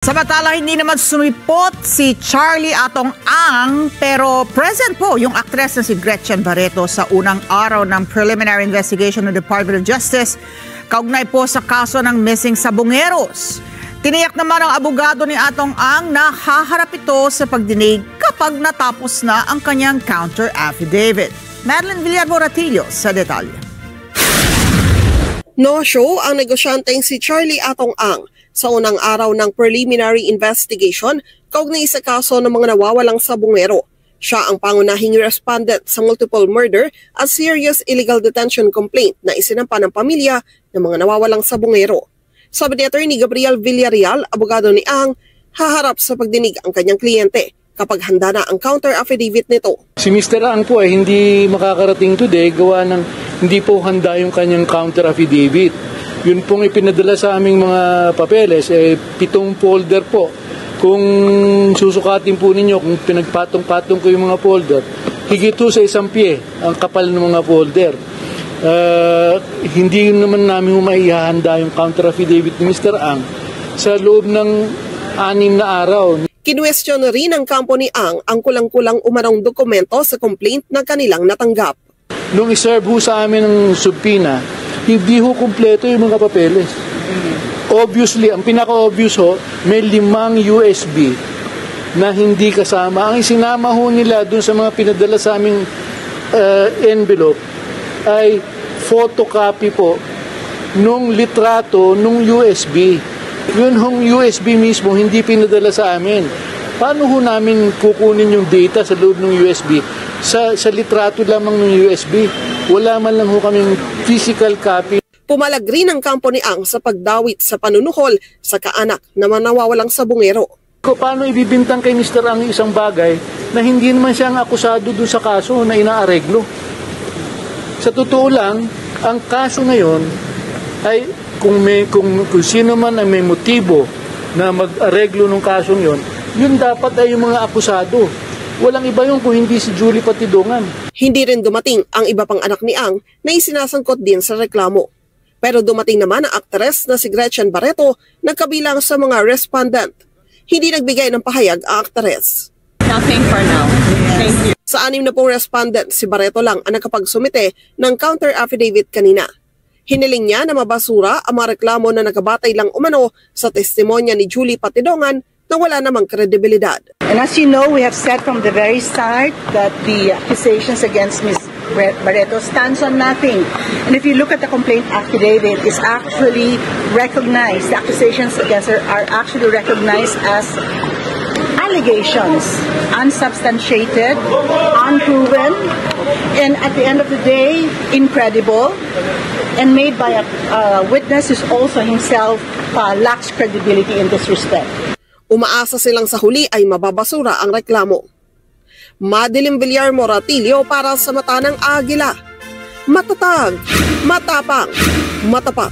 Samantala, hindi naman sumipot si Charlie Atong Ang pero present po yung aktres na si Gretchen Barreto sa unang araw ng preliminary investigation ng Department of Justice kaugnay po sa kaso ng missing sabongeros. Tiniyak naman ang abogado ni Atong Ang na haharap ito sa pagdinig kapag natapos na ang kanyang counter affidavit. Madeline Villar-Moratillo sa detalye. No-show ang negosyanteng si Charlie Atong Ang sa unang araw ng preliminary investigation kaugnay sa kaso ng mga nawawalang sabongero. Siya ang pangunahing respondent sa multiple murder at serious illegal detention complaint na isinampa ng pamilya ng mga nawawalang sabongero. Sabi ni Attorney Gabriel Villarreal, abogado ni Ang, haharap sa pagdinig ang kanyang kliyente kapag handa na ang counter affidavit nito. Si Mr. Ang po ay hindi makakarating today gawa ng hindi po handa yung kanyang counter affidavit. Yun pong ipinadala sa aming mga papeles, 7 folder po. Kung susukatin po ninyo, kung pinagpatong-patong ko yung mga folder, higit sa 1 pie ang kapal ng mga folder. Hindi naman namin maihahanda yung counter affidavit ni Mr. Ang sa loob ng 6 na araw. Kinwestiyon rin ng kampo ni Ang kulang-kulang umanong dokumento sa complaint na kanilang natanggap. Nung iserve ho sa amin ng subpoena, hindi ho kumpleto yung mga papeles. Obviously, ang pinaka-obvious ho, may 5 USB na hindi kasama. Ang isinama ho nila dun sa mga pinadala sa aming envelope ay photocopy po nung litrato nung USB. Yun hong USB mismo hindi pinadala sa amin. Paano ho namin kukunin yung data sa loob ng USB? Sa litrato lamang ng USB. Wala man lang ho kaming physical copy. Pumalag rin ang kampo ni Ang sa pagdawit sa panunuhol sa kaanak na nawawalang sabongero. Paano ibibintang kay Mr. Ang isang bagay na hindi naman siya ang akusado doon sa kaso na inaareglo? Sa totoo lang, ang kaso ngayon ay kung sino man ang may motibo na mag-areglo ng kasong yon, yun dapat ay yung mga akusado. Walang iba yun kung hindi si Julie Patidongan. Hindi rin dumating ang iba pang anak ni Ang na isinasangkot din sa reklamo. Pero dumating naman ang aktres na si Gretchen Barreto na kabilang sa mga respondent. Hindi nagbigay ng pahayag ang aktres. Nothing for now. Thank you. Sa 6 na pong respondent, si Barreto lang ang nakapagsumite ng counter affidavit kanina. Hiniling niya na mabasura ang mga reklamo na nakabatay lang umano sa testimonya ni Julie Patidongan na wala namang kredibilidad. And as you know, we have said from the very start that the accusations against Ms. Barreto stands on nothing. And if you look at the complaint affidavit, it's actually recognized, the accusations against her are actually recognized as allegations, unsubstantiated, unproven, and at the end of the day, incredible, and made by a witness who also himself lacks credibility in this respect. Umaasa silang sa huli ay mababasura ang reklamo. Madeline Villar-Moratillo para sa Mata ng Agila. Matatag, matapang, matapat.